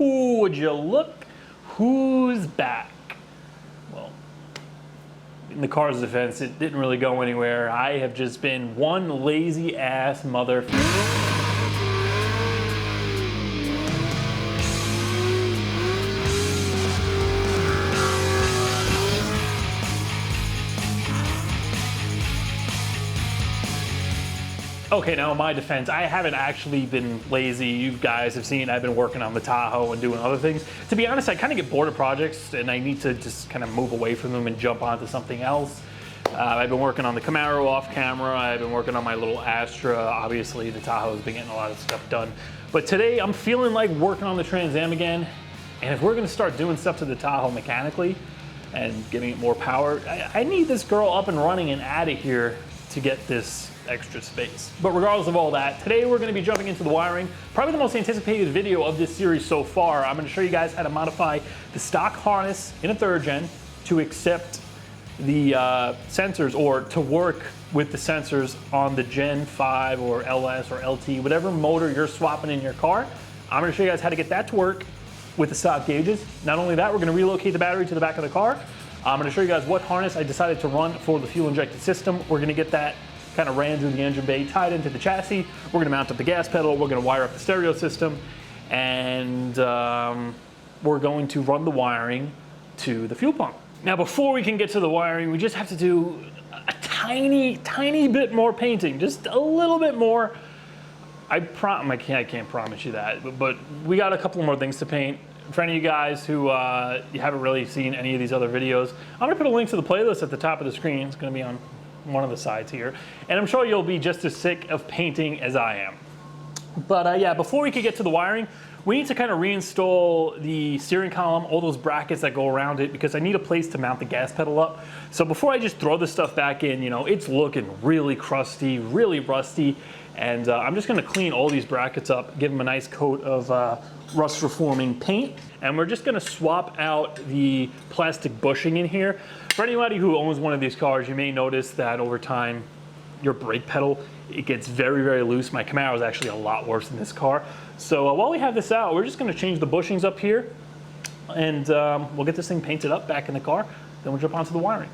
Ooh, would you look who's back? Well, in the car's defense, it didn't really go anywhere. I have just been one lazy ass mother. Okay, now in my defense, I haven't actually been lazy. You guys have seen I've been working on the Tahoe and doing other things. To be honest, I kind of get bored of projects and I need to just kind of move away from them and jump onto something else. I've been working on the Camaro off camera. I've been working on my little Astra. Obviously, the Tahoe's been getting a lot of stuff done. But today, I'm feeling like working on the Trans Am again. And if we're gonna start doing stuff to the Tahoe mechanically and giving it more power, I need this girl up and running and out of here to get this extra space. But regardless of all that, today we're going to be jumping into the wiring. Probably the most anticipated video of this series so far. I'm going to show you guys how to modify the stock harness in a Thirdgen to accept the sensors, or to work with the sensors on the Gen 5 or LS or LT, whatever motor you're swapping in your car. I'm going to show you guys how to get that to work with the stock gauges. Not only that, we're going to relocate the battery to the back of the car. I'm going to show you guys what harness I decided to run for the fuel injected system. We're going to get that kind of ran through the engine bay, tied into the chassis. We're going to mount up the gas pedal. We're going to wire up the stereo system, and we're going to run the wiring to the fuel pump. Now, before we can get to the wiring, we just have to do a tiny bit more painting, just a little bit more. I can't promise you that, but we got a couple more things to paint. For any of you guys who you haven't really seen any of these other videos, I'm going to put a link to the playlist at the top of the screen. It's going to be on one of the sides here, and I'm sure you'll be just as sick of painting as I am. But yeah, before we could get to the wiring, we need to kind of reinstall the steering column, all those brackets that go around it, because I need a place to mount the gas pedal up. So before I just throw this stuff back in, you know, it's looking really crusty, really rusty, and I'm just going to clean all these brackets up, give them a nice coat of rust reforming paint, and we're just going to swap out the plastic bushing in here. For anybody who owns one of these cars, you may notice that over time, your brake pedal, it gets very loose. My Camaro is actually a lot worse than this car. So while we have this out, we're just going to change the bushings up here, and we'll get this thing painted up back in the car. Then we'll jump onto the wiring.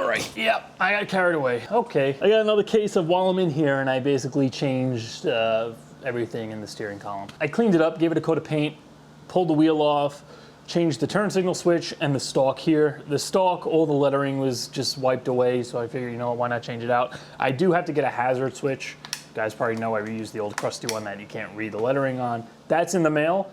right, yep, I got carried away. Okay, I got another case of while I'm in here, and I basically changed everything in the steering column. I cleaned it up, gave it a coat of paint, pulled the wheel off, changed the turn signal switch and the stalk here. The stalk, all the lettering was just wiped away, so I figured, you know, why not change it out? I do have to get a hazard switch. You guys probably know I reused the old crusty one that you can't read the lettering on. That's in the mail.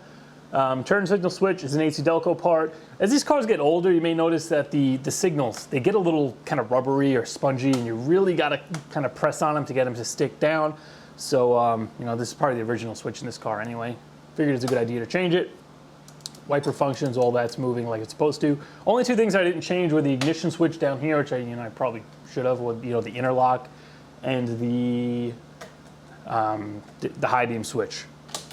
Turn signal switch is an AC Delco part. As these cars get older, you may notice that the signals, they get a little kind of rubbery or spongy, and you really got to kind of press on them to get them to stick down. So, you know, this is part of the original switch in this car anyway. Figured it's a good idea to change it. Wiper functions, all that's moving like it's supposed to. Only two things I didn't change were the ignition switch down here, which I probably should have, with, you know, the interlock, and the high beam switch.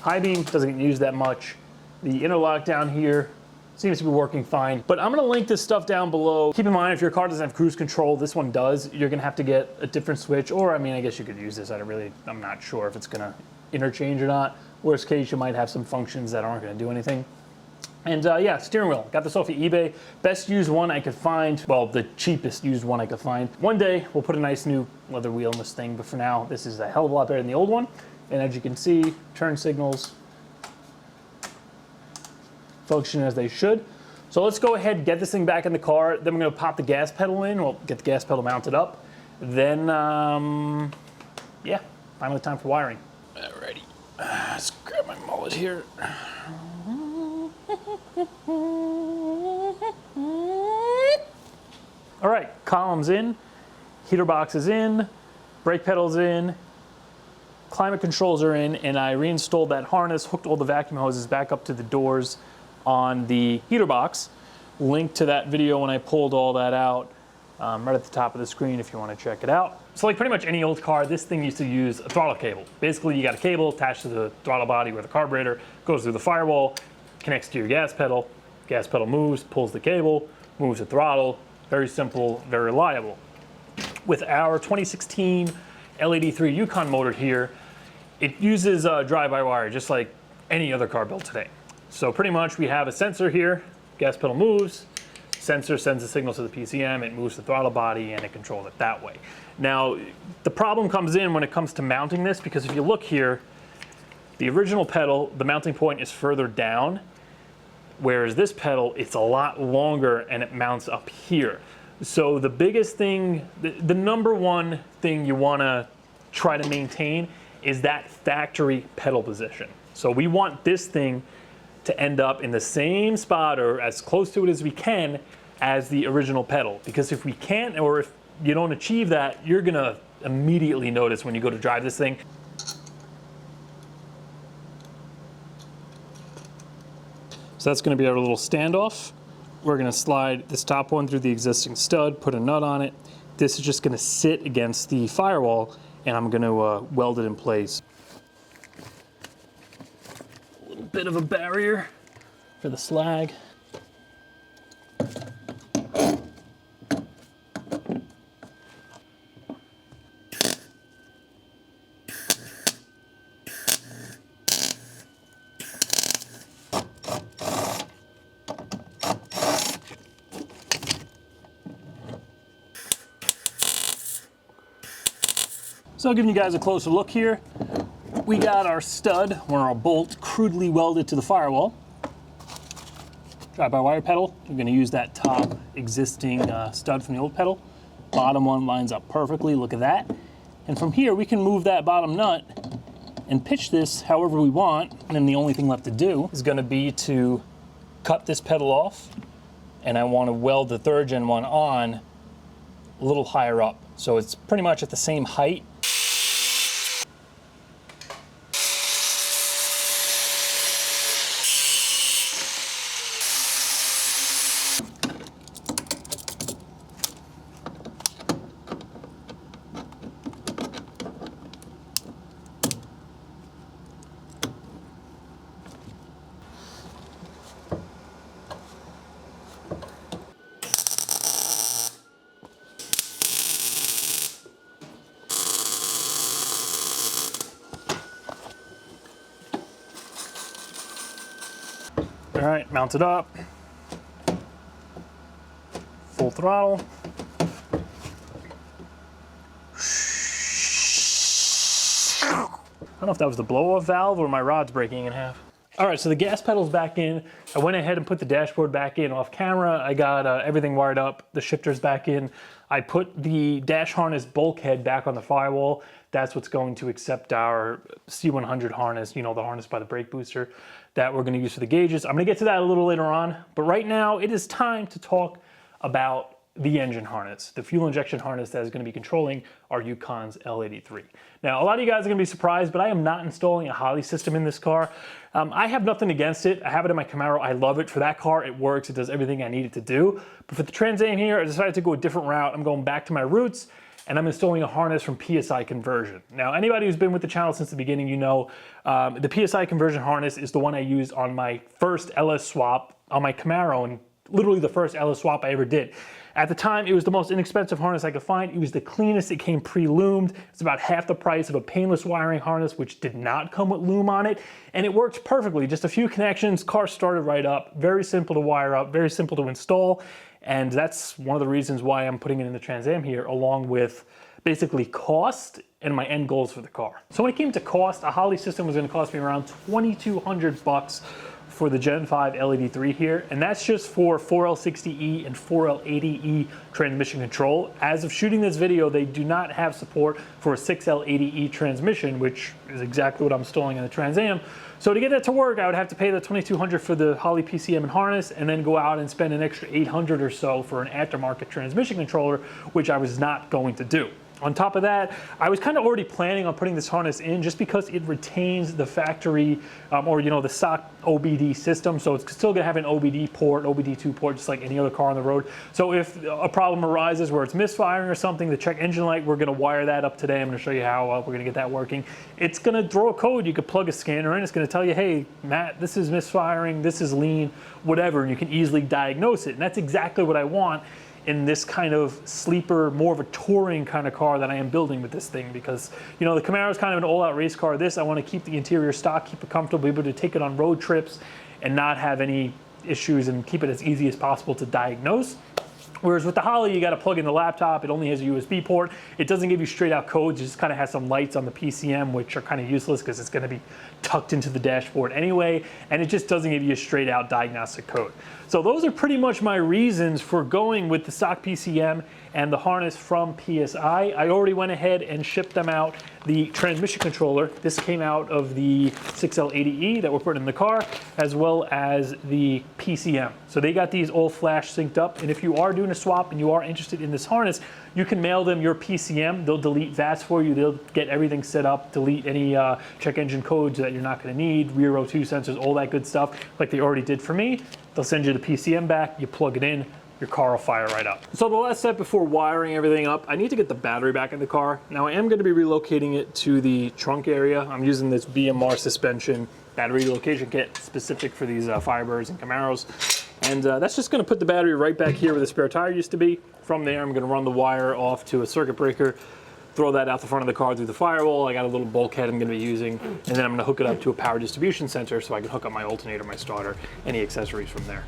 High beam doesn't get used that much. The interlock down here seems to be working fine, but I'm gonna link this stuff down below. Keep in mind, if your car doesn't have cruise control, this one does, you're gonna have to get a different switch, or I mean, I guess you could use this. I'm not sure if it's gonna interchange or not. Worst case, you might have some functions that aren't gonna do anything. And yeah, steering wheel. Got this off of eBay. Best used one I could find. Well, the cheapest used one I could find. One day, we'll put a nice new leather wheel in this thing, but for now, this is a hell of a lot better than the old one. And as you can see, turn signals function as they should. So let's go ahead and get this thing back in the car. Then we're gonna pop the gas pedal in. We'll get the gas pedal mounted up. Then, yeah, finally time for wiring. Alrighty, let's grab my mullet here. All right, columns in, heater box is in, brake pedals in, climate controls are in, and I reinstalled that harness, hooked all the vacuum hoses back up to the doors on the heater box. Link to that video when I pulled all that out, right at the top of the screen if you want to check it out. So like pretty much any old car, this thing used to use a throttle cable. Basically, you got a cable attached to the throttle body where the carburetor goes through the firewall, connects to your gas pedal moves, pulls the cable, moves the throttle. Very simple, very reliable. With our 2016 L83 Yukon motor here, it uses drive-by-wire just like any other car built today. So pretty much we have a sensor here, gas pedal moves, sensor sends a signal to the PCM, it moves the throttle body, and it controls it that way. Now, the problem comes in when it comes to mounting this, because if you look here, the original pedal, the mounting point is further down, whereas this pedal, it's a lot longer and it mounts up here. So the biggest thing, the number one thing you wanna try to maintain is that factory pedal position. So we want this thing to end up in the same spot or as close to it as we can as the original pedal. Because if we can't, or if you don't achieve that, you're gonna immediately notice when you go to drive this thing. So that's gonna be our little standoff. We're gonna slide this top one through the existing stud, put a nut on it. This is just gonna sit against the firewall, and I'm gonna weld it in place. A little bit of a barrier for the slag. So giving you guys a closer look here, we got our stud or our bolt crudely welded to the firewall. Drive-by-wire pedal, we're going to use that top existing stud from the old pedal. Bottom one lines up perfectly, look at that. And from here we can move that bottom nut and pitch this however we want, and then the only thing left to do is going to be to cut this pedal off, and I want to weld the Thirdgen one on a little higher up. So it's pretty much at the same height. All right, mounted up, full throttle. I don't know if that was the blow-off valve or my rod's breaking in half. All right, so the gas pedal's back in. I went ahead and put the dashboard back in off camera. I got everything wired up, the shifter's back in. I put the dash harness bulkhead back on the Firewall. That's what's going to accept our C100 harness, you know, the harness by the brake booster that we're gonna use for the gauges. I'm gonna get to that a little later on, but right now it is time to talk about the engine harness, the fuel injection harness that is going to be controlling our Yukon's L83. Now, a lot of you guys are going to be surprised, but I am not installing a Holley system in this car. I have nothing against it. I have it in my Camaro. I love it. For that car, it works. It does everything I need it to do. But for the Trans Am here, I decided to go a different route. I'm going back to my roots, and I'm installing a harness from PSI Conversion. Now, anybody who's been with the channel since the beginning, you know the PSI Conversion harness is the one I used on my first LS swap on my Camaro, and literally the first LS swap I ever did. At the time, it was the most inexpensive harness I could find. It was the cleanest. It came pre-loomed. It's about half the price of a painless wiring harness, which did not come with loom on it. And it worked perfectly. Just a few connections, car started right up. Very simple to wire up, very simple to install. And that's one of the reasons why I'm putting it in the Trans Am here, along with basically cost and my end goals for the car. So when it came to cost, a Holley system was gonna cost me around $2,200 for the Gen 5 L83 here, and that's just for 4L60E and 4L80E transmission control. As of shooting this video, they do not have support for a 6L80E transmission, which is exactly what I'm installing in the Trans Am. So to get that to work, I would have to pay the $2,200 for the Holley PCM and harness, and then go out and spend an extra $800 or so for an aftermarket transmission controller, which I was not going to do. On top of that, I was kind of already planning on putting this harness in just because it retains the factory or, you know, the stock OBD system. So it's still gonna have an OBD port, OBD2 port, just like any other car on the road. So if a problem arises where it's misfiring or something, the check engine light, we're gonna wire that up today. I'm gonna show you how we're gonna get that working. It's gonna throw a code. You could plug a scanner in. It's gonna tell you, hey, Matt, this is misfiring, this is lean, whatever, and you can easily diagnose it. And that's exactly what I want in this kind of sleeper, more of a touring kind of car that I am building with this thing, because, you know, the Camaro is kind of an all-out race car. This, I want to keep the interior stock, keep it comfortable, be able to take it on road trips and not have any issues, and keep it as easy as possible to diagnose. Whereas with the Holley, you got to plug in the laptop. It only has a USB port. It doesn't give you straight out codes. It just kind of has some lights on the PCM, which are kind of useless because it's going to be tucked into the dashboard anyway. And it just doesn't give you a straight out diagnostic code. So those are pretty much my reasons for going with the stock PCM and the harness from PSI. I already went ahead and shipped them out the transmission controller. This came out of the 6L80E that we're putting in the car, as well as the PCM. So they got these all flash synced up. And if you are doing a swap and you are interested in this harness, you can mail them your PCM. They'll delete VATs for you. They'll get everything set up, delete any check engine codes that you're not gonna need, rear O2 sensors, all that good stuff, like they already did for me. They'll send you the PCM back, you plug it in, your car will fire right up. So the last step before wiring everything up, I need to get the battery back in the car. Now I am going to be relocating it to the trunk area. I'm using this BMR suspension battery relocation kit specific for these Firebirds and Camaros. And that's just going to put the battery right back here where the spare tire used to be. From there, I'm going to run the wire off to a circuit breaker, throw that out the front of the car through the Firewall. I got a little bulkhead I'm going to be using, and then I'm going to hook it up to a power distribution center so I can hook up my alternator, my starter, any accessories from there.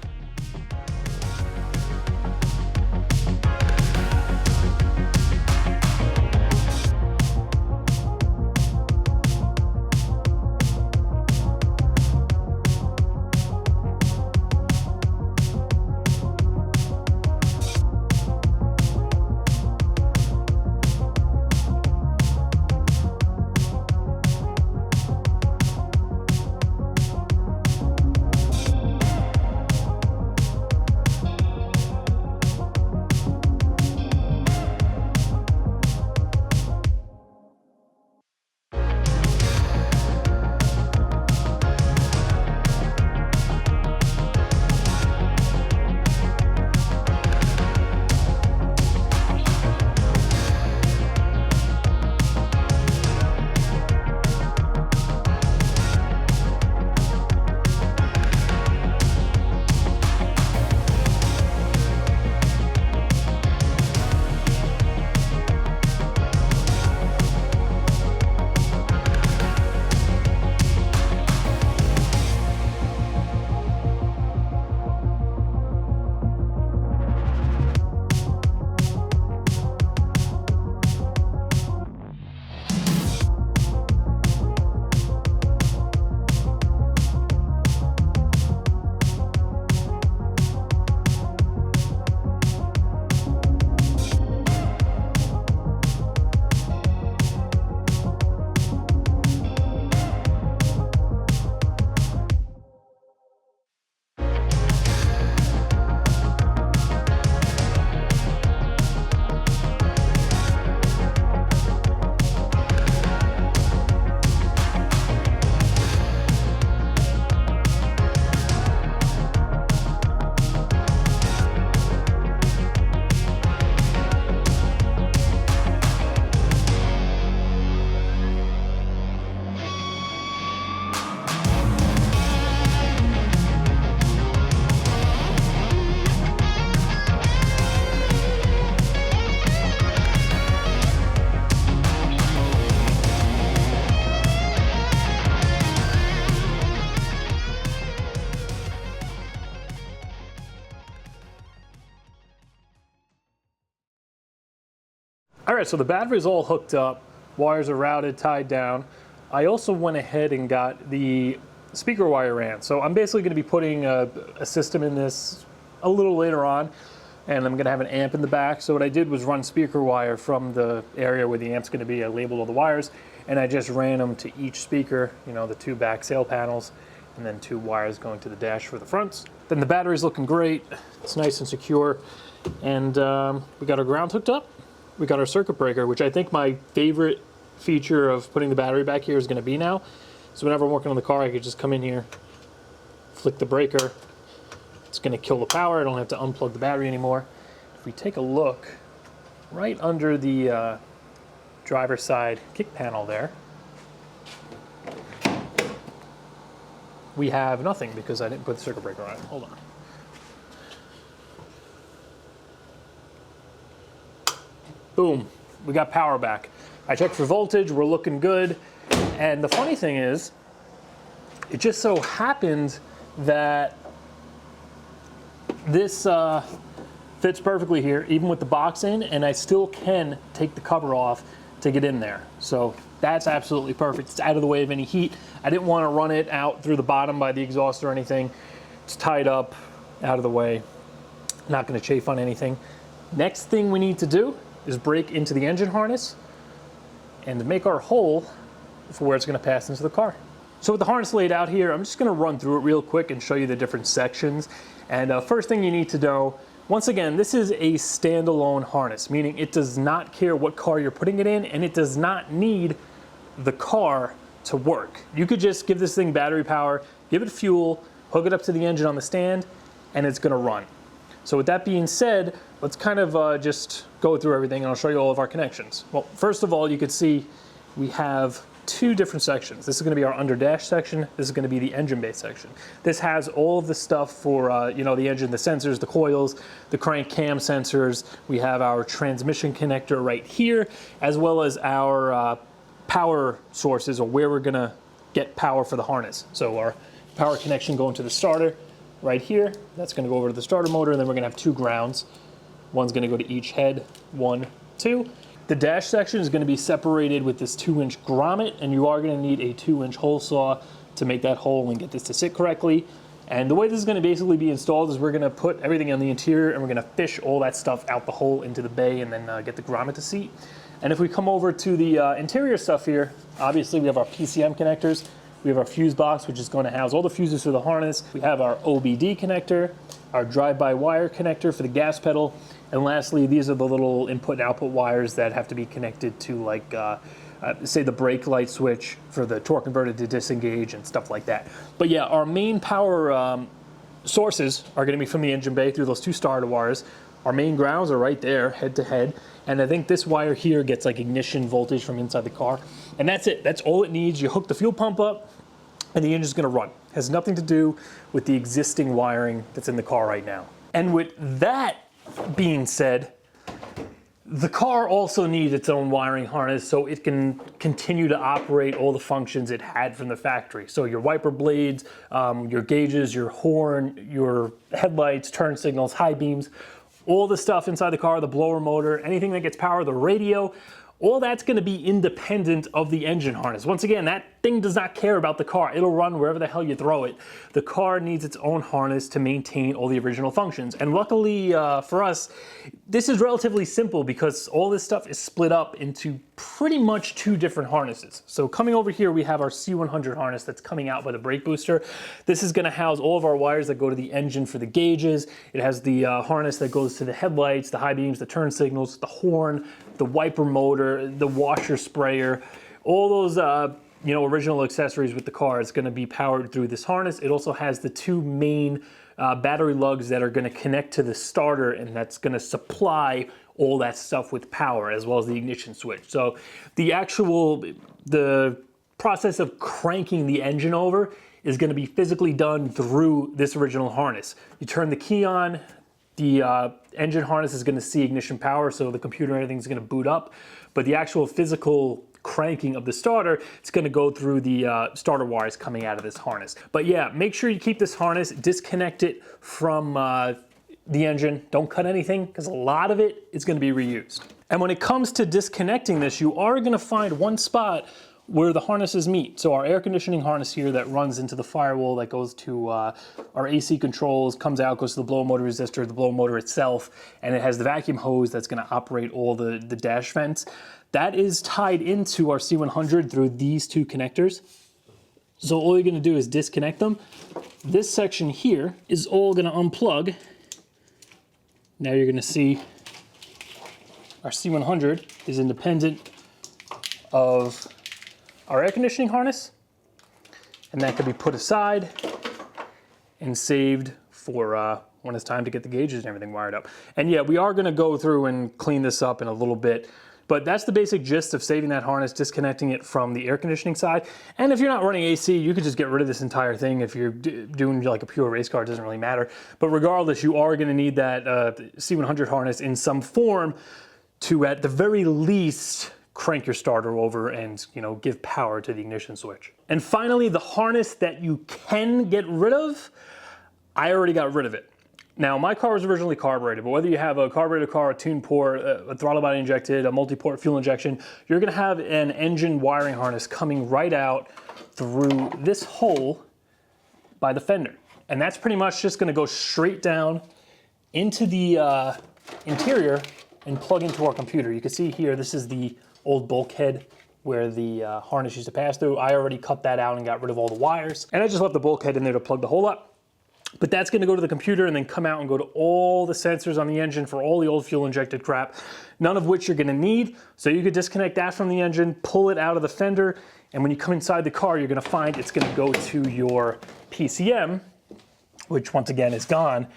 All right, so the battery's all hooked up, wires are routed, tied down. I also went ahead and got the speaker wire ran. So I'm basically going to be putting a system in this a little later on, and I'm going to have an amp in the back. So what I did was run speaker wire from the area where the amp's going to be. I labeled all the wires, and I just ran them to each speaker, you know, the 2 back sail panels, and then 2 wires going to the dash for the fronts. Then the battery's looking great. It's nice and secure. And we got our ground hooked up. We got our circuit breaker, which I think my favorite feature of putting the battery back here is going to be now. So whenever I'm working on the car, I could just come in here, flick the breaker. It's going to kill the power. I don't have to unplug the battery anymore. If we take a look right under the driver's side kick panel there, we have nothing because I didn't put the circuit breaker on. Hold on. Boom, we got power back. I checked for voltage, we're looking good. And the funny thing is, it just so happened that this fits perfectly here, even with the box in, and I still can take the cover off to get in there. So that's absolutely perfect. It's out of the way of any heat. I didn't want to run it out through the bottom by the exhaust or anything. It's tied up, out of the way. Not going to chafe on anything. Next thing we need to do is break into the engine harness and make our hole for where it's going to pass into the car. So with the harness laid out here, I'm just going to run through it real quick and show you the different sections. And first thing you need to know, once again, this is a standalone harness, meaning it does not care what car you're putting it in, and it does not need the car to work. You could just give this thing battery power, give it fuel, hook it up to the engine on the stand, and it's going to run. So with that being said, let's kind of just go through everything, and I'll show you all of our connections. Well, first of all, you can see we have 2 different sections. This is going to be our under dash section. This is going to be the engine bay section. This has all of the stuff for you know, the engine, the sensors, the coils, the crank cam sensors. We have our transmission connector right here, as well as our power sources, or where we're going to get power for the harness. So our power connection going to the starter right here, that's going to go over to the starter motor, and then we're going to have 2 grounds. One's going to go to each head, 1, 2. The dash section is going to be separated with this 2-inch grommet, and you are going to need a 2-inch hole saw to make that hole and get this to sit correctly. And the way this is going to basically be installed is we're going to put everything on the interior, and we're going to fish all that stuff out the hole into the bay, and then get the grommet to seat. And if we come over to the interior stuff here, obviously we have our PCM connectors. We have our fuse box, which is going to house all the fuses for the harness. We have our OBD connector, our drive-by-wire connector for the gas pedal, and lastly, these are the little input and output wires that have to be connected to, like, say, the brake light switch for the torque converter to disengage and stuff like that. But yeah, our main power sources are going to be from the engine bay through those 2 starter wires. Our main grounds are right there, head to head. And I think this wire here gets like ignition voltage from inside the car. And that's it. That's all it needs. You hook the fuel pump up, and the engine's going to run. It has nothing to do with the existing wiring that's in the car right now. And with that being said, the car also needs its own wiring harness so it can continue to operate all the functions it had from the factory. So your wiper blades, your gauges, your horn, your headlights, turn signals, high beams, all the stuff inside the car, the blower motor, anything that gets power, the radio, all that's going to be independent of the engine harness. Once again, that thing does not care about the car. It'll run wherever the hell you throw it. The car needs its own harness to maintain all the original functions. And luckily for us, this is relatively simple because all this stuff is split up into pretty much 2 different harnesses. So coming over here, we have our C100 harness that's coming out by the brake booster. This is going to house all of our wires that go to the engine for the gauges. It has the harness that goes to the headlights, the high beams, the turn signals, the horn, the wiper motor, the washer sprayer, all those you know, original accessories with the car is going to be powered through this harness. It also has the 2 main battery lugs that are going to connect to the starter, and that's going to supply all that stuff with power, as well as the ignition switch. So the process of cranking the engine over is going to be physically done through this original harness. You turn the key on, the engine harness is going to see ignition power, so the computer and everything is going to boot up. But the actual physical cranking of the starter, it's going to go through the starter wires coming out of this harness. But yeah, make sure you keep this harness, disconnect it from the engine. Don't cut anything because a lot of it is going to be reused. And when it comes to disconnecting this, you are gonna find one spot where the harnesses meet. So our air conditioning harness here that runs into the Firewall, that goes to our AC controls, comes out, goes to the blow motor resistor, the blow motor itself, and it has the vacuum hose that's gonna operate all the dash vents. That is tied into our C100 through these two connectors. So all you're gonna do is disconnect them. This section here is all gonna unplug. Now you're gonna see our C100 is independent of our air conditioning harness, and that could be put aside and saved for when it's time to get the gauges and everything wired up. And yeah, we are gonna go through and clean this up in a little bit, but that's the basic gist of saving that harness, disconnecting it from the air conditioning side. And if you're not running AC, you could just get rid of this entire thing. If you're doing like a pure race car, it doesn't really matter. But regardless, you are gonna need that C100 harness in some form to, at the very least, crank your starter over and, you know, give power to the ignition switch. And finally, the harness that you can get rid of, I already got rid of it. Now, my car was originally carbureted, but whether you have a carbureted car, a tune port, a throttle body injected, a multi-port fuel injection, you're gonna have an engine wiring harness coming right out through this hole by the fender. And that's pretty much just gonna go straight down into the interior and plug into our computer. You can see here, this is the old bulkhead where the harness used to pass through. I already cut that out and got rid of all the wires. And I just left the bulkhead in there to plug the hole up. But that's gonna go to the computer and then come out and go to all the sensors on the engine for all the old fuel injected crap, none of which you're gonna need. So you could disconnect that from the engine, pull it out of the fender, and when you come inside the car, you're gonna find it's gonna go to your PCM, which once again is gone,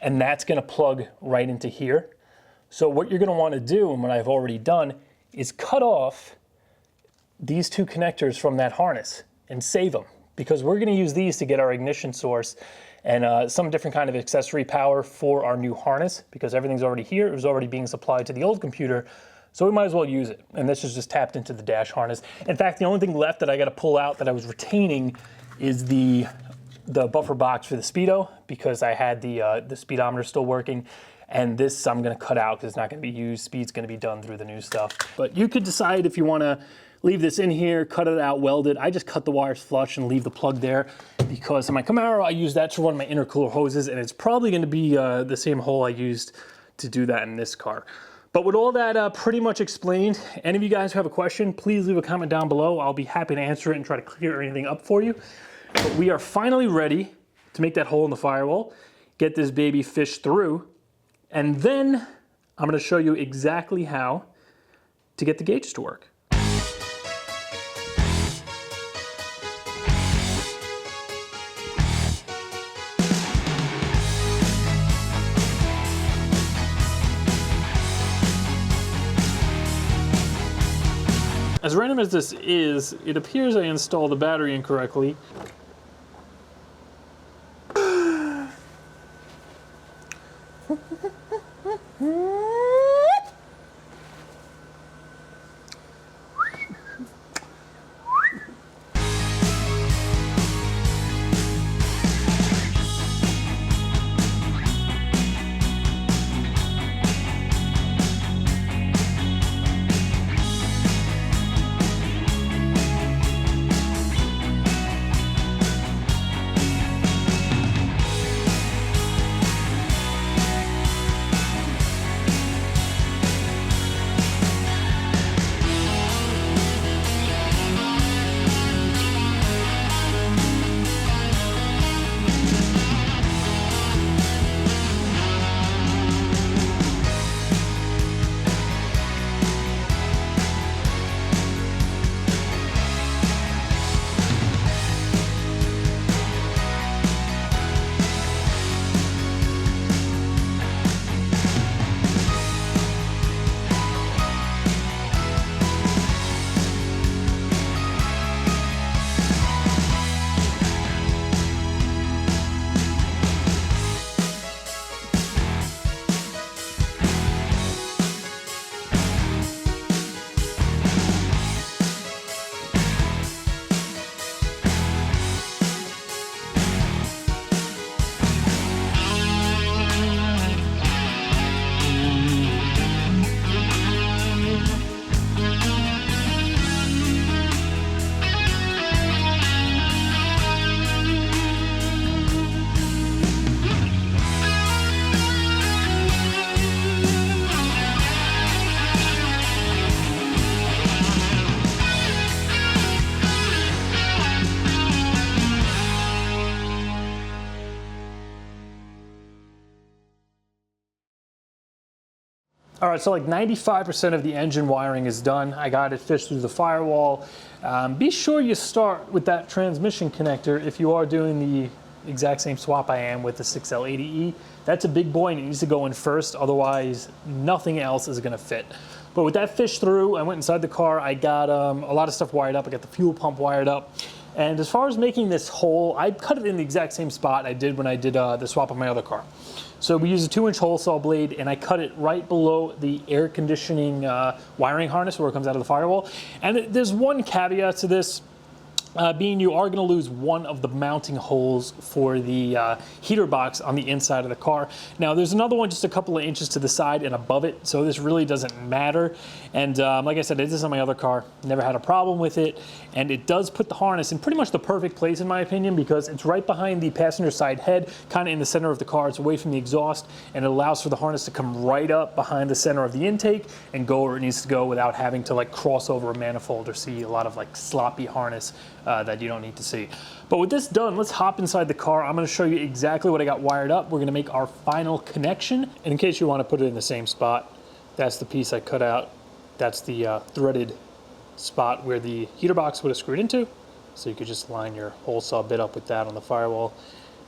and that's gonna plug right into here. So what you're gonna wanna do, and what I've already done, is cut off these two connectors from that harness and save them, because we're gonna use these to get our ignition source and some different kind of accessory power for our new harness, because everything's already here. It was already being supplied to the old computer, so we might as well use it. And this is just tapped into the dash harness. In fact, the only thing left that I gotta pull out that I was retaining is the buffer box for the speedo, because I had the speedometer still working. And this I'm gonna cut out because it's not gonna be used. Speed's gonna be done through the new stuff. But you could decide if you wanna leave this in here, cut it out, weld it. I just cut the wires flush and leave the plug there, because in my Camaro, I use that to run my intercooler hoses, and it's probably gonna be the same hole I used to do that in this car. But with all that pretty much explained, any of you guys who have a question, please leave a comment down below. I'll be happy to answer it and try to clear anything up for you. But we are finally ready to make that hole in the Firewall, get this baby fished through, and then I'm gonna show you exactly how to get the gauges to work. As random as this is, it appears I installed the battery incorrectly. All right, so like 95% of the engine wiring is done. I got it fished through the Firewall. Be sure you start with that transmission connector if you are doing the exact same swap I am with the 6L80E. That's a big boy and it needs to go in first, otherwise nothing else is gonna fit. But with that fished through, I went inside the car, I got a lot of stuff wired up. I got the fuel pump wired up. And as far as making this hole, I cut it in the exact same spot I did when I did the swap on my other car. So we used a 2-inch hole saw blade and I cut it right below the air conditioning wiring harness where it comes out of the Firewall. And there's one caveat to this. Being you are going to lose one of the mounting holes for the heater box on the inside of the car. Now there's another one just a couple of inches to the side and above it, so this really doesn't matter. And like I said, this is on my other car, never had a problem with it, and it does put the harness in pretty much the perfect place in my opinion, because it's right behind the passenger side head, kind of in the center of the car. It's away from the exhaust, and it allows for the harness to come right up behind the center of the intake and go where it needs to go without having to like cross over a manifold or see a lot of like sloppy harness that you don't need to see. But with this done, let's hop inside the car. I'm going to show you exactly what I got wired up. We're going to make our final connection. And in case you want to put it in the same spot, that's the piece I cut out. That's the threaded spot where the heater box would have screwed into. So you could just line your hole saw bit up with that on the Firewall.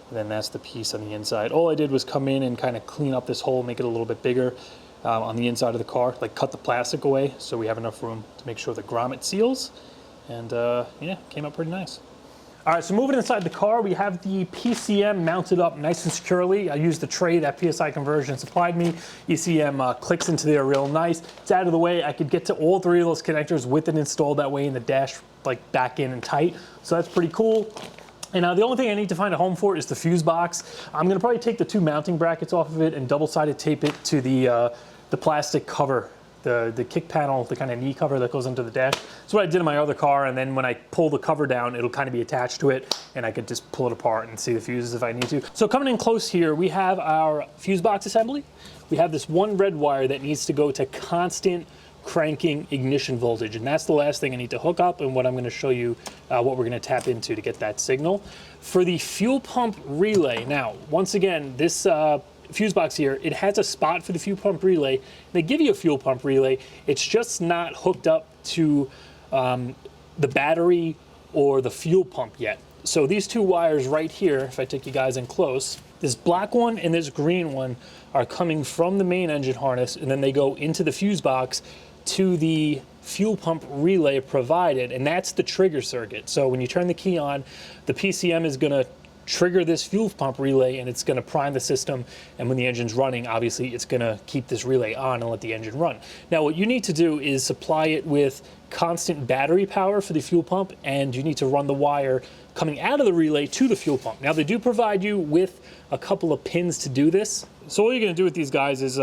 And then that's the piece on the inside. All I did was come in and kind of clean up this hole, make it a little bit bigger on the inside of the car, like cut the plastic away so we have enough room to make sure the grommet seals. And yeah, came out pretty nice. All right, so moving inside the car, we have the PCM mounted up nice and securely. I used the tray that PSI Conversion supplied me. ECM clicks into there real nice. It's out of the way. I could get to all 3 of those connectors with it installed that way in the dash, like back in and tight. So that's pretty cool. And now the only thing I need to find a home for is the fuse box. I'm gonna probably take the 2 mounting brackets off of it and double-sided tape it to the plastic cover. The kick panel, the kind of knee cover that goes into the dash. That's what I did in my other car, and then when I pull the cover down, it'll kind of be attached to it, and I could just pull it apart and see the fuses if I need to. So coming in close here, we have our fuse box assembly. We have this one red wire that needs to go to constant cranking ignition voltage, and that's the last thing I need to hook up, and what I'm going to show you what we're going to tap into to get that signal. For the fuel pump relay, now, once again, this fuse box here, it has a spot for the fuel pump relay. They give you a fuel pump relay. It's just not hooked up to the battery or the fuel pump yet. So these 2 wires right here, if I take you guys in close, this black one and this green one are coming from the main engine harness, and then they go into the fuse box to the fuel pump relay provided, and that's the trigger circuit. So when you turn the key on, the PCM is going to trigger this fuel pump relay, and it's going to prime the system, and when the engine's running, obviously it's going to keep this relay on and let the engine run. Now what you need to do is supply it with constant battery power for the fuel pump, and you need to run the wire coming out of the relay to the fuel pump. Now they do provide you with a couple of pins to do this. So all you're going to do with these guys is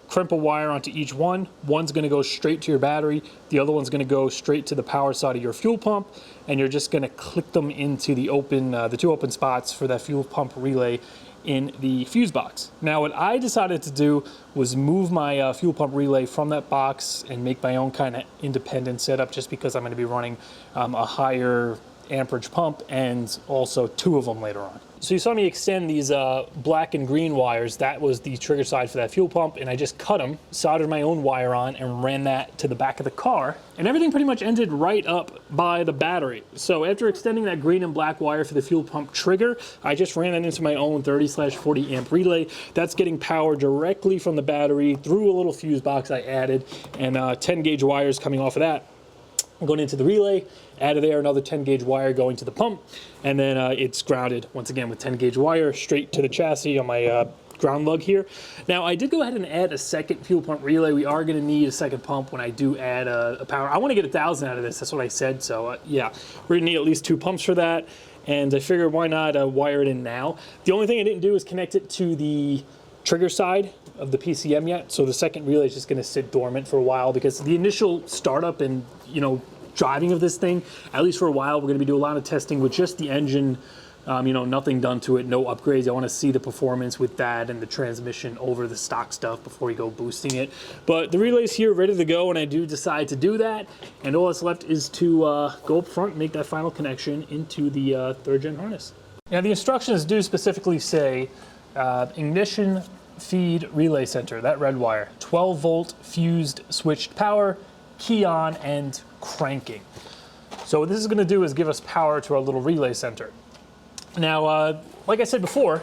crimp a wire onto each one. One's going to go straight to your battery, the other one's going to go straight to the power side of your fuel pump, and you're just going to click them into the open, the 2 open spots for that fuel pump relay in the fuse box. Now what I decided to do was move my fuel pump relay from that box and make my own kind of independent setup, just because I'm going to be running a higher amperage pump and also 2 of them later on. So you saw me extend these black and green wires. That was the trigger side for that fuel pump, and I just cut them, soldered my own wire on, and ran that to the back of the car. And everything pretty much ended right up by the battery. So after extending that green and black wire for the fuel pump trigger, I just ran that into my own 30/40 amp relay. That's getting power directly from the battery through a little fuse box I added, and 10 gauge wires coming off of that going into the relay. Out of there, another 10 gauge wire going to the pump, and then it's grounded once again with 10 gauge wire straight to the chassis on my ground lug here. Now I did go ahead and add a second fuel pump relay. We are going to need a second pump when I do add a power. I want to get 1,000 out of this, that's what I said. So yeah, we're going to need at least 2 pumps for that, and I figured why not wire it in now. The only thing I didn't do is connect it to the trigger side of the PCM yet, so the second relay is just going to sit dormant for a while, because the initial startup and driving of this thing, at least for a while, we're going to be doing a lot of testing with just the engine, nothing done to it, no upgrades. I want to see the performance with that and the transmission over the stock stuff before we go boosting it. But the relay's here ready to go, and I do decide to do that, and all that's left is to go up front and make that final connection into the Thirdgen harness. Now the instructions do specifically say ignition feed relay center, that red wire. 12 volt fused switched power, key on, and cranking. So what this is gonna do is give us power to our little relay center. Now, like I said before,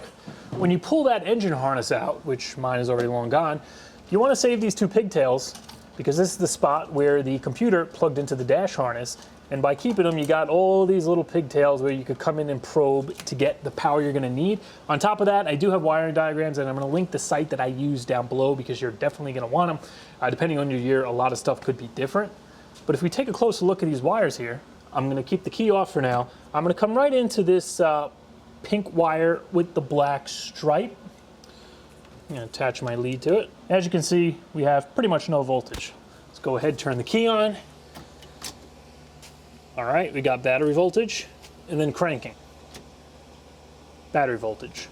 when you pull that engine harness out, which mine is already long gone, you wanna save these two pigtails because this is the spot where the computer plugged into the dash harness. And by keeping them, you got all these little pigtails where you could come in and probe to get the power you're gonna need. On top of that, I do have wiring diagrams, and I'm gonna link the site that I use down below because you're definitely gonna want them. Depending on your year, a lot of stuff could be different. But if we take a closer look at these wires here, I'm gonna keep the key off for now. I'm gonna come right into this pink wire with the black stripe. I'm gonna attach my lead to it. As you can see, we have pretty much no voltage. Let's go ahead and turn the key on. All right, we got battery voltage, and then cranking. Battery voltage.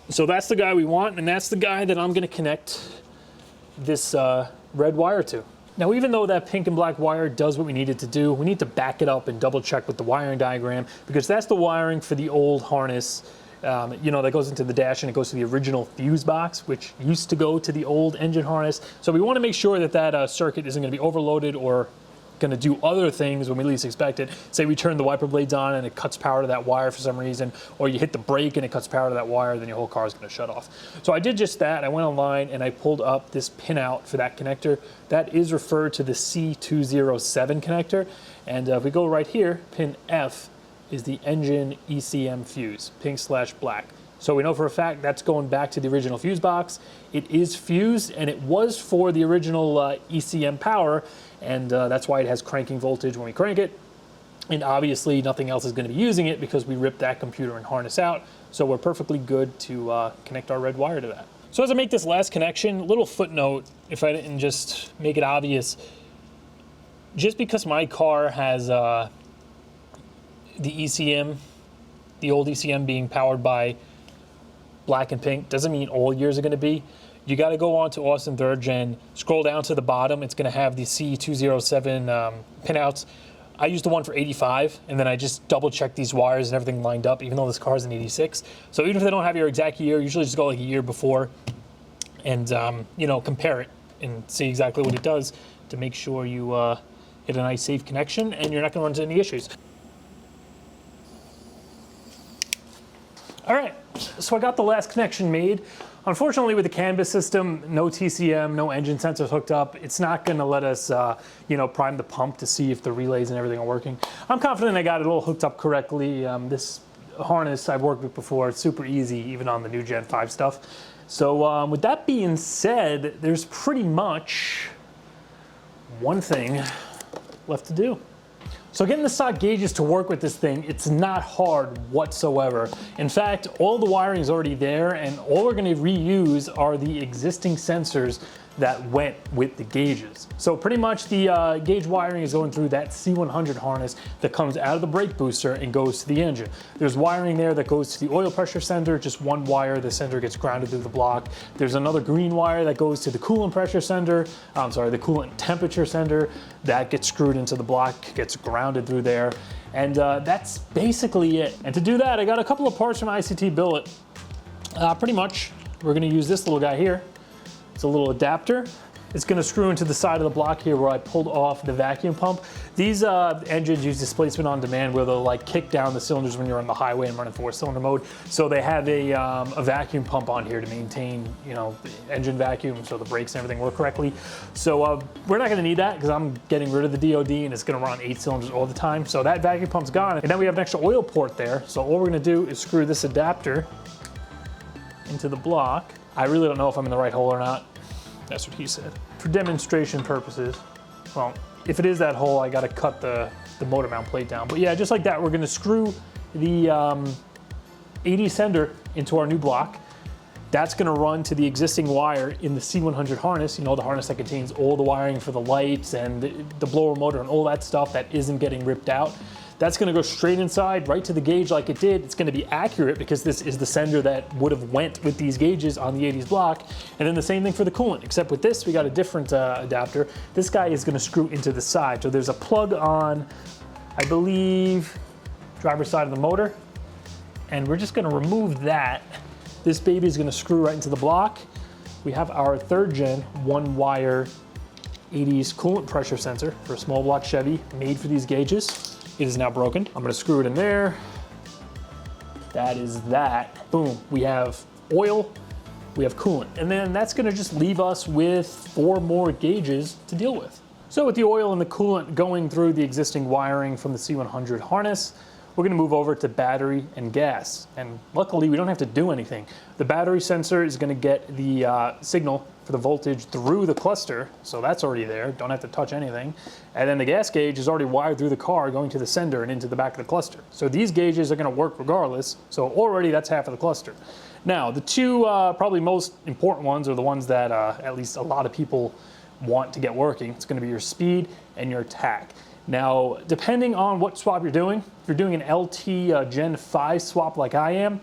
So that's the guy we want, and that's the guy that I'm gonna connect this red wire to. Now, even though that pink and black wire does what we need it to do, we need to back it up and double check with the wiring diagram, because that's the wiring for the old harness, that goes into the dash, and it goes to the original fuse box, which used to go to the old engine harness. So we want to make sure that that circuit isn't going to be overloaded or going to do other things when we least expect it. Say we turn the wiper blades on and it cuts power to that wire for some reason, or you hit the brake and it cuts power to that wire, then your whole car is going to shut off. So I did just that. I went online and I pulled up this pin out for that connector. That is referred to the C207 connector. And if we go right here, pin F is the engine ECM fuse, pink/black. So we know for a fact that's going back to the original fuse box. It is fused, and it was for the original ECM power, and that's why it has cranking voltage when we crank it. And obviously nothing else is going to be using it because we ripped that computer and harness out. So we're perfectly good to connect our red wire to that. So as I make this last connection, little footnote, if I didn't just make it obvious, just because my car has the ECM, the old ECM being powered by black and pink, doesn't mean all years are going to be. You got to go on to Austin Thirdgen, scroll down to the bottom. It's going to have the C207 pinouts. I used the one for 85, and then I just double check these wires and everything lined up, even though this car is an 86. So even if they don't have your exact year, usually just go like a year before and compare it and see exactly what it does to make sure you get a nice safe connection and you're not going to run into any issues. All right, so I got the last connection made. Unfortunately, with the canvas system, no TCM, no engine sensors hooked up, it's not gonna let us, prime the pump to see if the relays and everything are working. I'm confident I got it all hooked up correctly. This harness I've worked with before, it's super easy, even on the new Gen 5 stuff. So with that being said, there's pretty much one thing left to do. So getting the stock gauges to work with this thing, it's not hard whatsoever. In fact, all the wiring is already there, and all we're gonna reuse are the existing sensors that went with the gauges. So pretty much the gauge wiring is going through that C100 harness that comes out of the brake booster and goes to the engine. There's wiring there that goes to the oil pressure sender, just one wire, the sender gets grounded through the block. There's another green wire that goes to the coolant pressure sender, the coolant temperature sender, that gets screwed into the block, gets grounded through there. And that's basically it. And to do that, I got a couple of parts from ICT Billet. Pretty much, we're gonna use this little guy here. It's a little adapter. It's gonna screw into the side of the block here where I pulled off the vacuum pump. These engines use displacement on demand where they'll like kick down the cylinders when you're on the highway and running 4-cylinder mode. So they have a vacuum pump on here to maintain, engine vacuum so the brakes and everything work correctly. So we're not gonna need that because I'm getting rid of the DOD and it's gonna run 8 cylinders all the time. So that vacuum pump's gone. And then we have an extra oil port there. So all we're gonna do is screw this adapter into the block. I really don't know if I'm in the right hole or not. That's what he said. For demonstration purposes, well, if it is that hole, I gotta cut the motor mount plate down. But yeah, just like that, we're gonna screw the 80 sender into our new block. That's gonna run to the existing wire in the C100 harness, the harness that contains all the wiring for the lights and the blower motor and all that stuff that isn't getting ripped out. That's gonna go straight inside, right to the gauge like it did. It's gonna be accurate because this is the sender that would have went with these gauges on the 80s block. And then the same thing for the coolant, except with this, we got a different adapter. This guy is gonna screw into the side. So there's a plug on, I believe, driver's side of the motor. And we're just gonna remove that This baby is gonna screw right into the block. We have our 3rd gen 1-wire 80s coolant pressure sensor for a small block Chevy, made for these gauges. It is now broken. I'm gonna screw it in there. That is that. Boom, we have oil, we have coolant. And then that's gonna just leave us with 4 more gauges to deal with. So with the oil and the coolant going through the existing wiring from the C100 harness, we're gonna move over to battery and gas. And luckily we don't have to do anything. The battery sensor is gonna get the signal for the voltage through the cluster, so that's already there, don't have to touch anything. And then the gas gauge is already wired through the car going to the sender and into the back of the cluster. So these gauges are gonna work regardless, so already that's half of the cluster. Now, the 2 probably most important ones are the ones that at least a lot of people want to get working. It's gonna be your speed and your tack. Now, depending on what swap you're doing, if you're doing an LT Gen 5 swap like I am,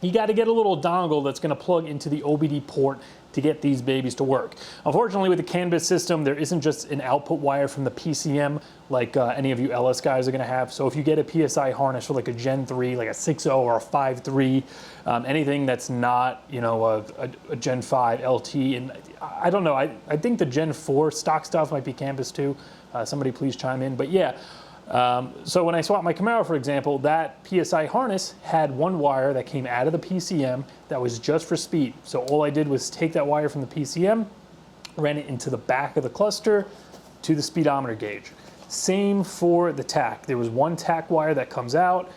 you got to get a little dongle that's going to plug into the OBD port to get these babies to work. Unfortunately, with the CAN-bit system, there isn't just an output wire from the PCM like any of you LS guys are going to have. So if you get a PSI harness for like a Gen 3, like a 6.0 or a 5.3, anything that's not, you know, a Gen 5 LT, and I don't know, I think the Gen 4 stock stuff might be CAN-bit too. Somebody please chime in, but yeah. So when I swapped my Camaro, for example, that PSI harness had 1 wire that came out of the PCM that was just for speed. So all I did was take that wire from the PCM, ran it into the back of the cluster to the speedometer gauge. Same for the tack. There was 1 tack wire that comes out,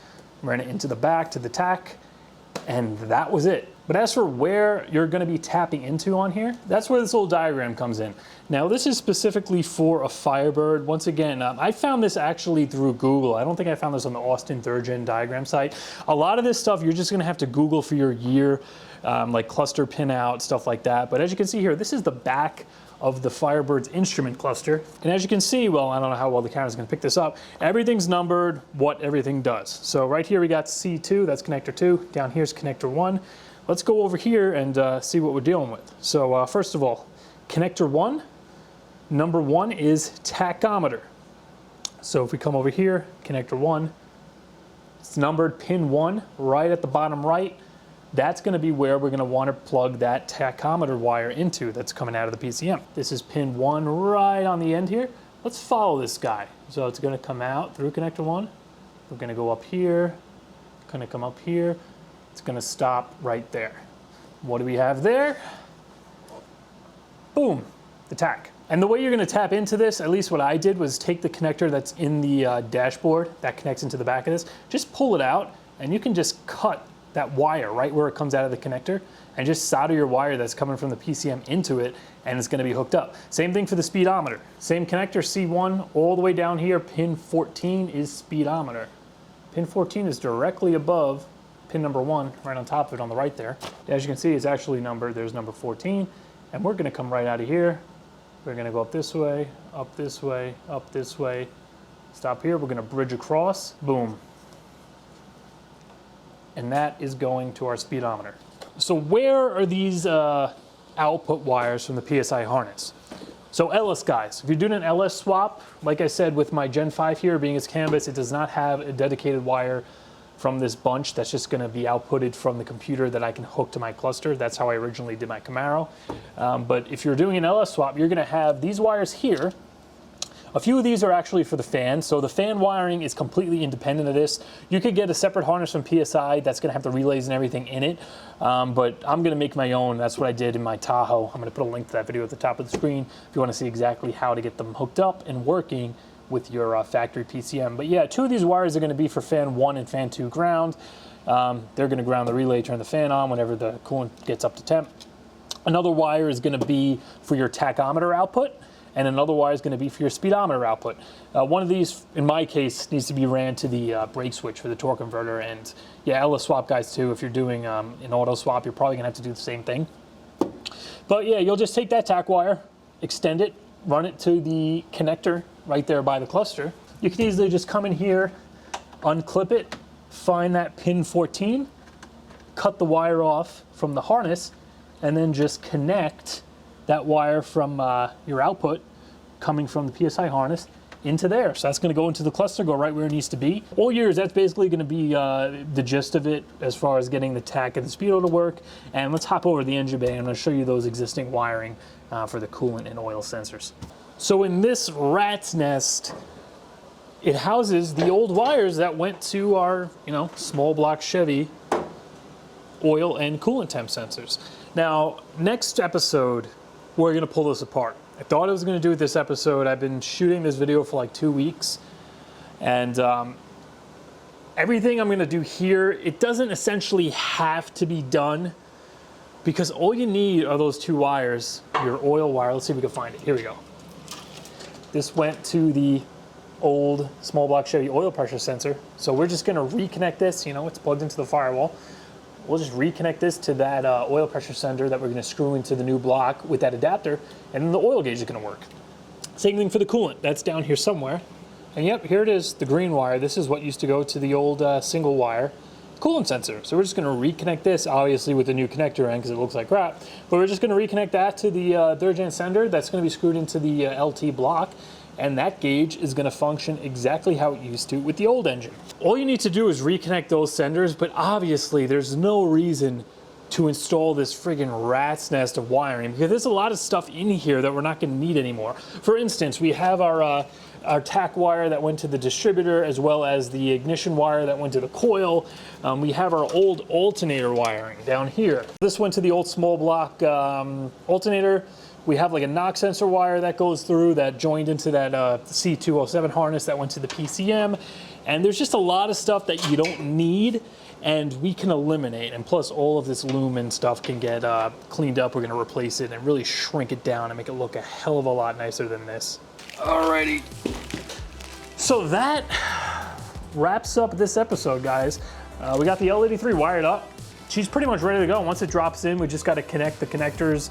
ran it into the back to the tack, and that was it. But as for where you're gonna be tapping into on here, that's where this little diagram comes in. Now this is specifically for a Firebird. Once again, I found this actually through Google. I don't think I found this on the Austin Thirdgen diagram site. A lot of this stuff you're just gonna have to Google for your year, like cluster pinout, stuff like that. But as you can see here, this is the back of the Firebird's instrument cluster. And as you can see, well, I don't know how well the camera's gonna pick this up, everything's numbered, what everything does. So right here we got C2, that's connector 2, down here's connector 1. Let's go over here and see what we're dealing with. So first of all, connector 1, number 1 is tachometer. So if we come over here, connector 1, it's numbered pin 1 right at the bottom right. That's going to be where we're going to want to plug that tachometer wire into that's coming out of the PCM. This is pin 1 right on the end here. Let's follow this guy. So it's going to come out through connector 1. We're going to go up here, going to come up here. It's going to stop right there. What do we have there? Boom, the tack. And the way you're going to tap into this, at least what I did, was take the connector that's in the dashboard that connects into the back of this, just pull it out, and you can just cut that wire right where it comes out of the connector and just solder your wire that's coming from the PCM into it, and it's going to be hooked up. Same thing for the speedometer. Same connector, C1, all the way down here, pin 14 is speedometer. Pin 14 is directly above pin number 1, right on top of it on the right there. As you can see, it's actually numbered. There's number 14, and we're going to come right out of here. We're going to go up this way, up this way, up this way. Stop here. We're going to bridge across. Boom. And that is going to our speedometer. So where are these output wires from the PSI harness? So LS guys, if you're doing an LS swap, like I said with my Gen 5 here being its canvas, it does not have a dedicated wire from this bunch that's just going to be outputted from the computer that I can hook to my cluster. That's how I originally did my Camaro. But if you're doing an LS swap, you're going to have these wires here. A few of these are actually for the fan, so the fan wiring is completely independent of this. You could get a separate harness from PSI that's going to have the relays and everything in it, but I'm going to make my own. That's what I did in my Tahoe. I'm going to put a link to that video at the top of the screen if you want to see exactly how to get them hooked up and working with your factory PCM. But yeah, 2 of these wires are going to be for fan 1 and fan 2 ground. They're going to ground the relay, turn the fan on whenever the coolant gets up to temp. Another wire is going to be for your tachometer output, and another wire is going to be for your speedometer output. One of these, in my case, needs to be ran to the brake switch for the torque converter. And yeah, LS swap guys too, if you're doing an auto swap, you're probably going to have to do the same thing. But yeah, you'll just take that tack wire, extend it, run it to the connector right there by the cluster. You can easily just come in here, unclip it, find that pin 14, cut the wire off from the harness, and then just connect that wire from your output coming from the PSI harness into there. So that's gonna go into the cluster, go right where it needs to be. All years, that's basically gonna be the gist of it as far as getting the tach and the speedo to work. And let's hop over to the engine bay. I'm gonna show you those existing wiring for the coolant and oil sensors. So in this rat's nest, it houses the old wires that went to our, small block Chevy oil and coolant temp sensors. Now, next episode, we're gonna pull this apart. I thought I was gonna do it this episode. I've been shooting this video for like 2 weeks, and everything I'm gonna do here, it doesn't essentially have to be done, because all you need are those 2 wires, your oil wire. Let's see if we can find it. Here we go. This went to the old small block Chevy oil pressure sensor. So we're just gonna reconnect this, it's plugged into the Firewall. We'll just reconnect this to that oil pressure sensor that we're gonna screw into the new block with that adapter, and then the oil gauge is gonna work. Same thing for the coolant, that's down here somewhere. And yep, here it is, the green wire. This is what used to go to the old single wire coolant sensor. So we're just gonna reconnect this, obviously with the new connector end because it looks like crap, but we're just gonna reconnect that to the Thirdgen sender that's gonna be screwed into the LT block, and that gauge is gonna function exactly how it used to with the old engine. All you need to do is reconnect those senders, but obviously there's no reason to install this friggin' rat's nest of wiring, because there's a lot of stuff in here that we're not gonna need anymore. For instance, we have our tach wire that went to the distributor, as well as the ignition wire that went to the coil. We have our old alternator wiring down here. This went to the old small block alternator. We have like a knock sensor wire that goes through that joined into that C207 harness that went to the PCM. And there's just a lot of stuff that you don't need and we can eliminate. And plus all of this loom and stuff can get cleaned up. We're gonna replace it and really shrink it down and make it look a hell of a lot nicer than this. Alrighty. So that wraps up this episode, guys. We got the L83 wired up. She's pretty much ready to go. Once it drops in, we just gotta connect the connectors,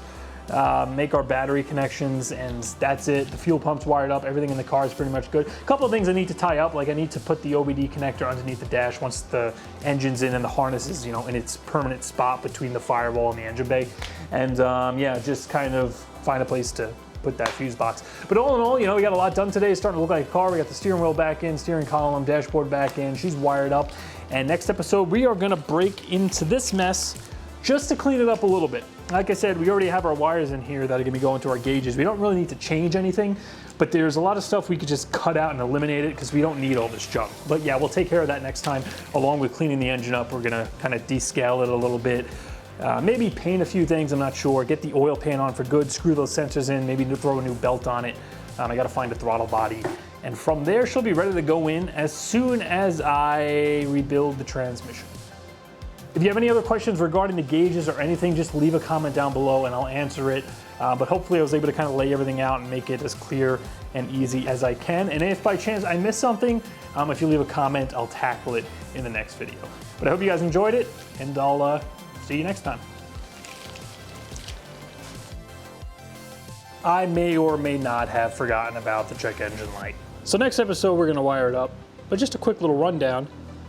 make our battery connections, and that's it. The fuel pump's wired up, everything in the car is pretty much good. A couple of things I need to tie up, like I need to put the OBD connector underneath the dash once the engine's in and the harness is, in its permanent spot between the Firewall and the engine bay. And yeah, just kind of find a place to put that fuse box. But all in all, we got a lot done today. It's starting to look like a car. We got the steering wheel back in, steering column, dashboard back in. She's wired up. And next episode, we are gonna break into this mess just to clean it up a little bit. Like I said, we already have our wires in here that are gonna be going to our gauges. We don't really need to change anything, but there's a lot of stuff we could just cut out and eliminate it because we don't need all this junk. But yeah, we'll take care of that next time. Along with cleaning the engine up, we're gonna kind of descale it a little bit. Maybe paint a few things, I'm not sure. Get the oil pan on for good, screw those sensors in, maybe throw a new belt on it. I gotta find a throttle body. And from there, she'll be ready to go in as soon as I rebuild the transmission. If you have any other questions regarding the gauges or anything, just leave a comment down below and I'll answer it. But hopefully I was able to kind of lay everything out and make it as clear and easy as I can. And if by chance I missed something, if you leave a comment, I'll tackle it in the next video. But I hope you guys enjoyed it, and I'll see you next time. I may or may not have forgotten about the check engine light. So next episode, we're gonna wire it up, but just a quick little rundown.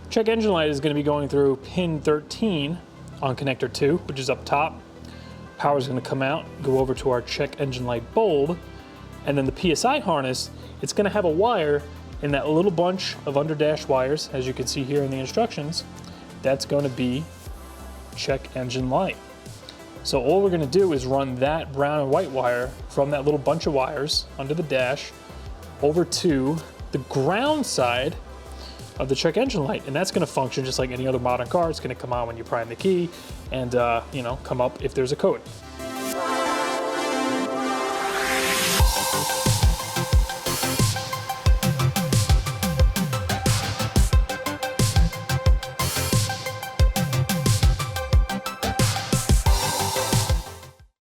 Check engine light is gonna be going through pin 13 on connector 2, which is up top. Power is gonna come out, go over to our check engine light bulb, and then the PSI harness, it's gonna have a wire in that little bunch of under dash wires, as you can see here in the instructions. That's gonna be check engine light. So all we're gonna do is run that brown and white wire from that little bunch of wires under the dash over to the ground side of the check engine light, and that's gonna function just like any other modern car. It's gonna come on when you prime the key and come up if there's a code.